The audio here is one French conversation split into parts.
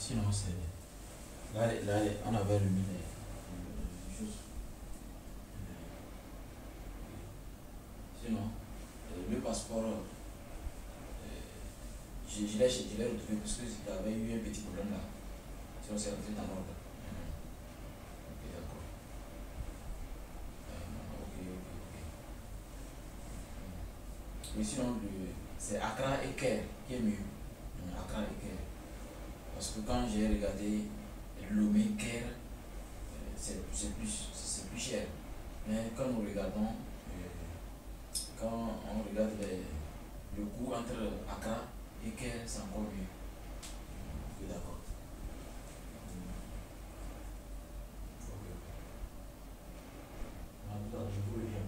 Sinon, c'est. Là, on avait remis les choses. Sinon, le passeport, je l'ai retrouvé parce qu'il y avait eu un petit problème là. Sinon, c'est rentré dans l'ordre. Ok, d'accord. Ok. Mais sinon, c'est Accra et Caire qui est mieux. Accra et Caire. Parce que quand j'ai regardé Lomé, Caire, c'est plus cher. Mais quand nous regardons, quand on regarde le coût entre Accra et Caire, c'est encore mieux. Ok, d'accord. Je vous reviens.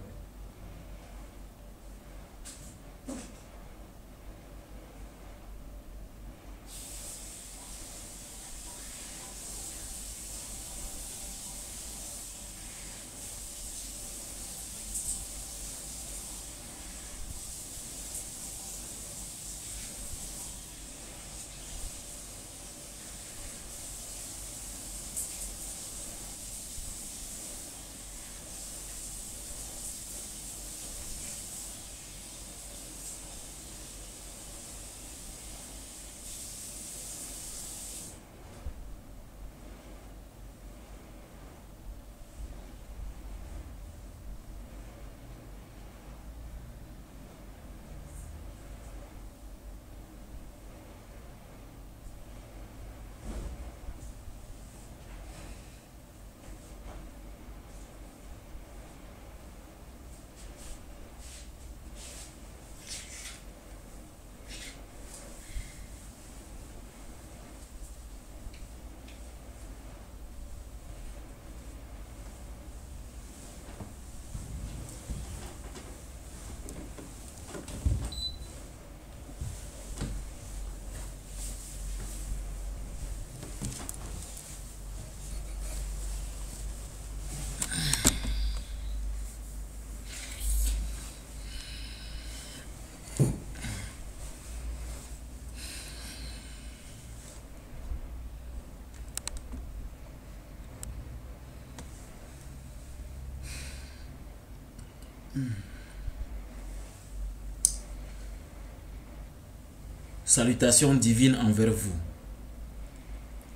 Salutations divines envers vous.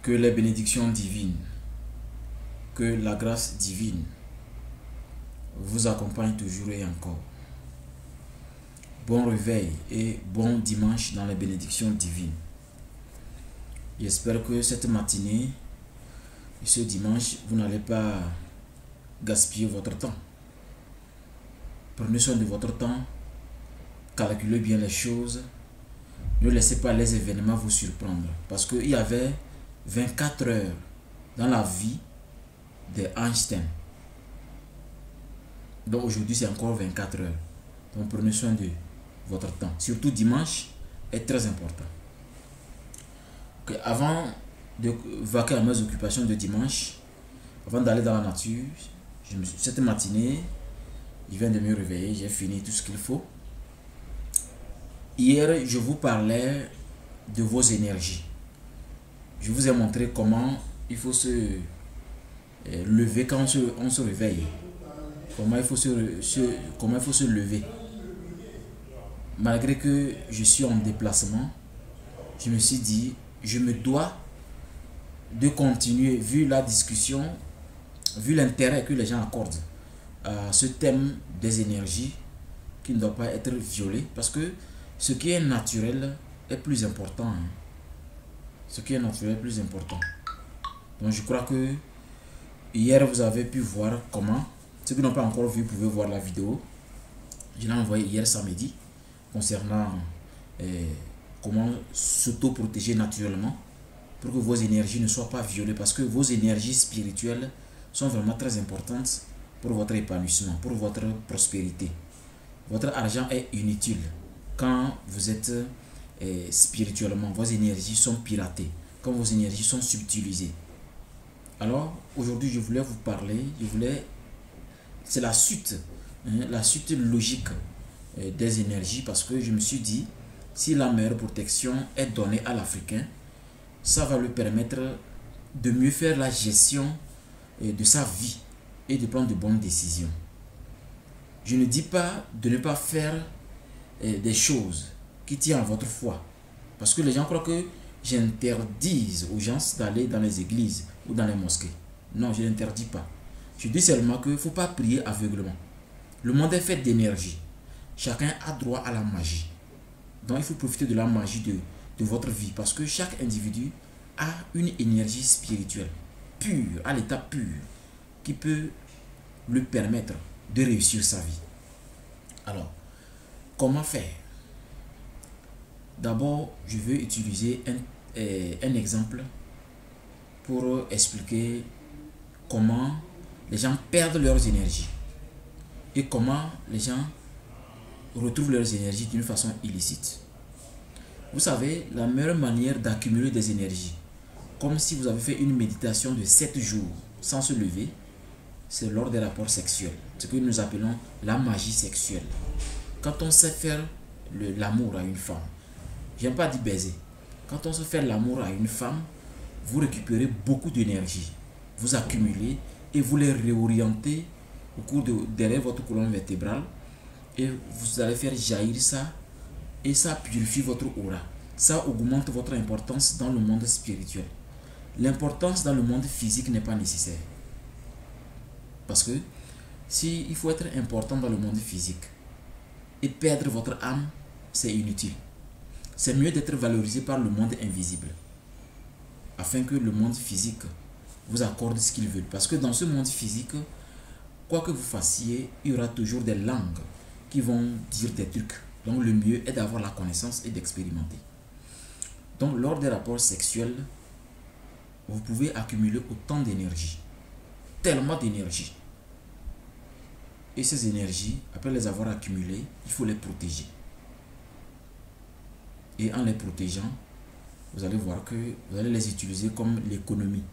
Que les bénédictions divines, que la grâce divine vous accompagne toujours et encore. Bon réveil et bon dimanche dans les bénédictions divines. J'espère que cette matinée et ce dimanche, vous n'allez pas gaspiller votre temps. Prenez soin de votre temps, calculez bien les choses. Ne laissez pas les événements vous surprendre. Parce qu'il y avait 24 heures dans la vie d'Einstein. Donc aujourd'hui, c'est encore 24 heures. Donc prenez soin de votre temps. Surtout dimanche est très important. Okay, avant de vaquer à mes occupations de dimanche, avant d'aller dans la nature, cette matinée, je viens de me réveiller, j'ai fini tout ce qu'il faut. Hier, je vous parlais de vos énergies. Je vous ai montré comment il faut se lever quand on se réveille. Comment il faut se lever. Malgré que je suis en déplacement, je me suis dit, je me dois de continuer, vu la discussion, vu l'intérêt que les gens accordent à ce thème des énergies qui ne doit pas être violé, parce que ce qui est naturel est plus important. Ce qui est naturel est plus important. Donc je crois que hier vous avez pu voir comment. Ceux qui n'ont pas encore vu, vous pouvez voir la vidéo. Je l'ai envoyé hier samedi concernant comment s'auto-protéger naturellement pour que vos énergies ne soient pas violées, parce que vos énergies spirituelles sont vraiment très importantes pour votre épanouissement, pour votre prospérité. Votre argent est inutile quand vous êtes spirituellement. Vos énergies sont piratées, quand vos énergies sont subtilisées. Alors aujourd'hui je voulais vous parler, c'est la suite logique des énergies, parce que je me suis dit, si la meilleure protection est donnée à l'Africain, ça va lui permettre de mieux faire la gestion de sa vie et de prendre de bonnes décisions. Je ne dis pas de ne pas faire des choses qui tiennent à votre foi. Parce que les gens croient que j'interdise aux gens d'aller dans les églises ou dans les mosquées. Non, je n'interdis pas. Je dis seulement qu'il ne faut pas prier aveuglement. Le monde est fait d'énergie. Chacun a droit à la magie. Donc il faut profiter de la magie de votre vie. Parce que chaque individu a une énergie spirituelle pure, à l'état pur, qui peut lui permettre de réussir sa vie. Alors, comment faire? D'abord, je veux utiliser un exemple pour expliquer comment les gens perdent leurs énergies et comment les gens retrouvent leurs énergies d'une façon illicite. Vous savez, la meilleure manière d'accumuler des énergies, comme si vous avez fait une méditation de 7 jours sans se lever, c'est lors des rapports sexuels, ce que nous appelons la magie sexuelle. Quand on sait faire l'amour à une femme, j'aime pas dire baiser, quand on sait faire l'amour à une femme, vous récupérez beaucoup d'énergie, vous accumulez et vous les réorientez au cours derrière votre colonne vertébrale et vous allez faire jaillir ça et ça purifie votre aura. Ça augmente votre importance dans le monde spirituel. L'importance dans le monde physique n'est pas nécessaire. Parce que si il faut être important dans le monde physique et perdre votre âme, c'est inutile. C'est mieux d'être valorisé par le monde invisible afin que le monde physique vous accorde ce qu'il veut. Parce que dans ce monde physique, quoi que vous fassiez, il y aura toujours des langues qui vont dire des trucs. Donc le mieux est d'avoir la connaissance et d'expérimenter. Donc lors des rapports sexuels, vous pouvez accumuler autant d'énergie, tellement d'énergie. Et ces énergies, après les avoir accumulées, il faut les protéger. Et en les protégeant, vous allez voir que vous allez les utiliser comme l'économie.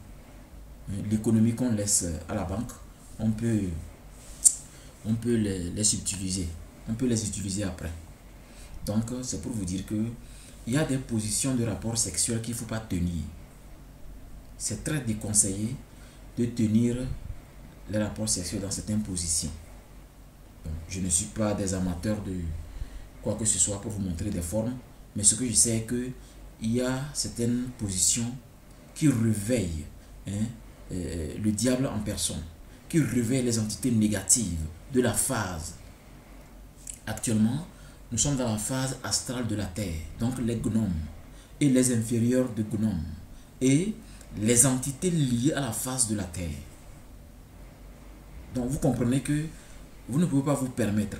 L'économie qu'on laisse à la banque, on peut les utiliser. On peut les utiliser après. Donc, c'est pour vous dire que il y a des positions de rapport sexuel qu'il ne faut pas tenir. C'est très déconseillé de tenir les rapports sexuels dans certaines positions. Donc, je ne suis pas des amateurs de quoi que ce soit pour vous montrer des formes, mais ce que je sais est qu'il y a certaines positions qui réveillent le diable en personne, qui réveillent les entités négatives de la phase. Actuellement, nous sommes dans la phase astrale de la Terre, donc les gnomes et les inférieurs de gnomes et les entités liées à la phase de la Terre. Donc vous comprenez que vous ne pouvez pas vous permettre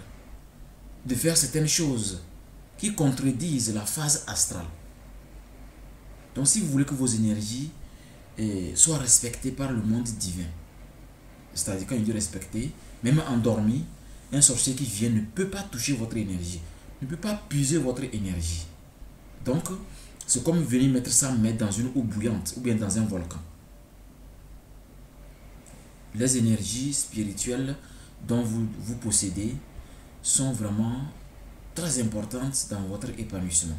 de faire certaines choses qui contredisent la phase astrale. Donc si vous voulez que vos énergies soient respectées par le monde divin, c'est-à-dire quand il dit respecter, même endormi, un sorcier qui vient ne peut pas toucher votre énergie, ne peut pas puiser votre énergie. Donc, c'est comme venir mettre sa main dans une eau bouillante ou bien dans un volcan. Les énergies spirituelles dont vous possédez sont vraiment très importantes dans votre épanouissement.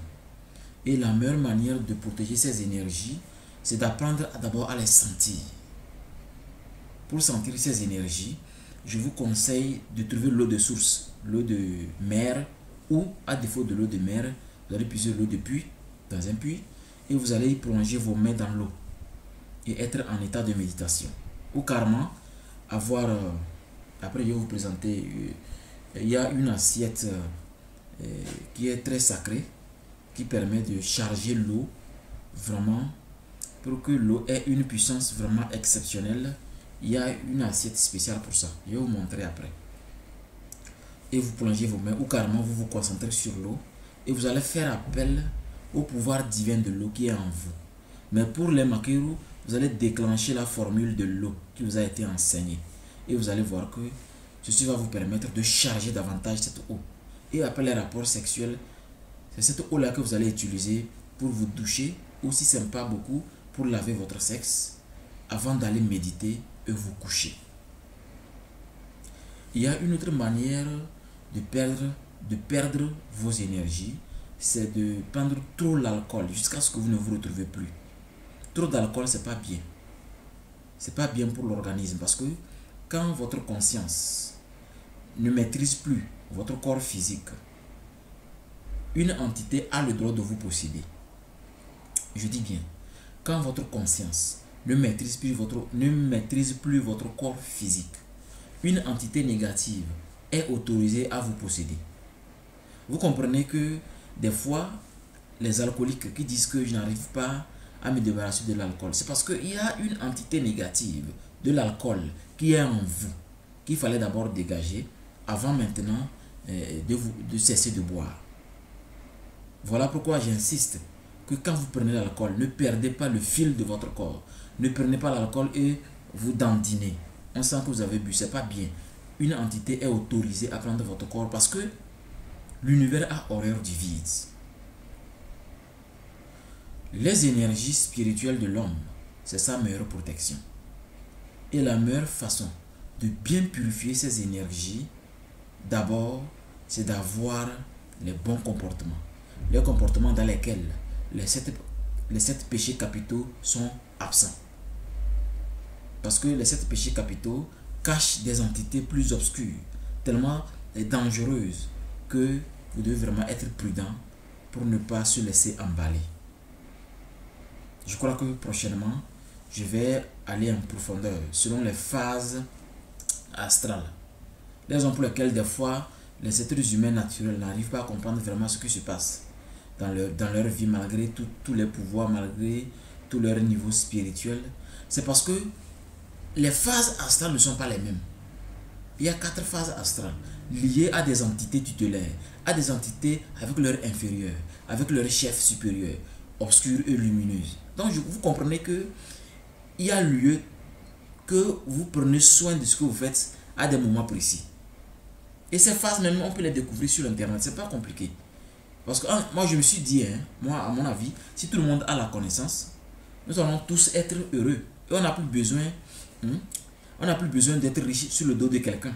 Et la meilleure manière de protéger ces énergies, c'est d'apprendre d'abord à les sentir. Pour sentir ces énergies, je vous conseille de trouver l'eau de source, l'eau de mer, ou à défaut de l'eau de mer, vous allez puiser l'eau de puits dans un puits et vous allez plonger vos mains dans l'eau et être en état de méditation. Ou carrément avoir, après je vais vous présenter, il y a une assiette qui est très sacrée, qui permet de charger l'eau vraiment pour que l'eau ait une puissance vraiment exceptionnelle. Il y a une assiette spéciale pour ça. Je vais vous montrer après. Et vous plongez vos mains ou carrément vous vous concentrez sur l'eau et vous allez faire appel au pouvoir divin de l'eau qui est en vous. Mais pour les maqueros, vous allez déclencher la formule de l'eau qui vous a été enseignée. Et vous allez voir que ceci va vous permettre de charger davantage cette eau. Et après les rapports sexuels, c'est cette eau-là que vous allez utiliser pour vous doucher ou si ce n'est pas beaucoup, pour laver votre sexe avant d'aller méditer et vous coucher. Il y a une autre manière de perdre vos énergies, c'est de prendre trop l'alcool jusqu'à ce que vous ne vous retrouvez plus. trop d'alcool, c'est pas bien. C'est pas bien pour l'organisme parce que quand votre conscience ne maîtrise plus votre corps physique, une entité a le droit de vous posséder. Je dis bien, quand votre conscience ne maîtrise plus votre corps physique, une entité négative est autorisée à vous posséder. Vous comprenez que des fois, les alcooliques qui disent que je n'arrive pas à me débarrasser de l'alcool, c'est parce qu'il y a une entité négative de l'alcool qui est en vous, qu'il fallait d'abord dégager avant maintenant de cesser de boire. Voilà pourquoi j'insiste que quand vous prenez l'alcool, ne perdez pas le fil de votre corps. Ne prenez pas l'alcool et vous dandinez. On sent que vous avez bu, c'est pas bien. Une entité est autorisée à prendre votre corps parce que l'univers a horreur du vide. Les énergies spirituelles de l'homme, c'est sa meilleure protection. Et la meilleure façon de bien purifier ces énergies, d'abord, c'est d'avoir les bons comportements. Les comportements dans lesquels les sept péchés capitaux sont absents. Parce que les 7 péchés capitaux cachent des entités plus obscures, tellement dangereuses, que vous devez vraiment être prudent pour ne pas se laisser emballer. Je crois que prochainement, je vais aller en profondeur selon les phases astrales. Les raisons pour lesquelles des fois, les êtres humains naturels n'arrivent pas à comprendre vraiment ce qui se passe dans leur vie, malgré tous les pouvoirs, malgré tout leur niveau spirituel. C'est parce que les phases astrales ne sont pas les mêmes. Il y a 4 phases astrales liées à des entités tutélaires, à des entités avec leur inférieur, avec leur chef supérieur, obscure et lumineuse. Donc vous comprenez que il y a lieu que vous prenez soin de ce que vous faites à des moments précis. Et ces phases, même, on peut les découvrir sur Internet. C'est pas compliqué. Parce que moi, je me suis dit, moi, à mon avis, si tout le monde a la connaissance, nous allons tous être heureux. Et on n'a plus besoin, d'être riche sur le dos de quelqu'un.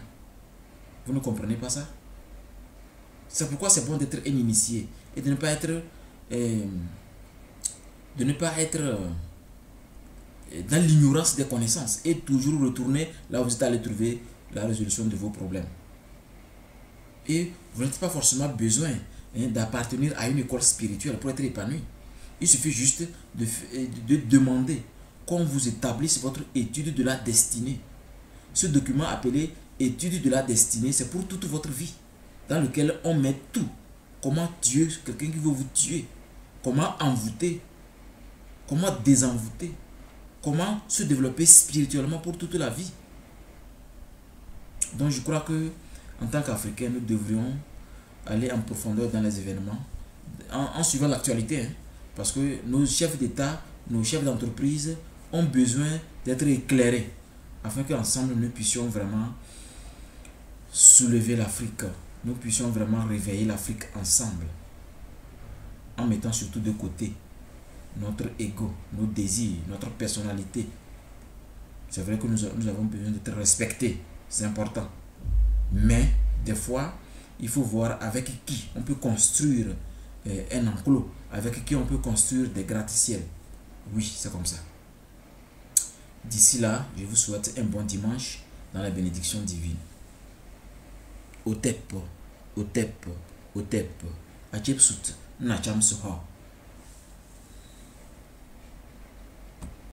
Vous ne comprenez pas ça? C'est pourquoi c'est bon d'être un initié et de ne pas être dans l'ignorance des connaissances et toujours retourner là où vous êtes allé trouver la résolution de vos problèmes. Et vous n'avez pas forcément besoin d'appartenir à une école spirituelle pour être épanoui. Il suffit juste de demander qu'on vous établisse votre étude de la destinée. Ce document appelé étude de la destinée, c'est pour toute votre vie, dans lequel on met tout. Comment tuer quelqu'un qui veut vous tuer, comment envoûter, comment désenvoûter, comment se développer spirituellement pour toute la vie. Donc je crois que en tant qu'Africains, nous devrions aller en profondeur dans les événements en suivant l'actualité, parce que nos chefs d'État, nos chefs d'entreprise ont besoin d'être éclairés afin qu'ensemble nous puissions vraiment soulever l'Afrique, nous puissions vraiment réveiller l'Afrique ensemble en mettant surtout de côté notre ego, nos désirs, notre personnalité. C'est vrai que nous avons besoin d'être respectés, c'est important. Mais des fois, il faut voir avec qui on peut construire un enclos, avec qui on peut construire des gratte-ciel. Oui, c'est comme ça. D'ici là, je vous souhaite un bon dimanche dans la bénédiction divine. Otep, Otep, Otep, Achepsut, Nacham Soha.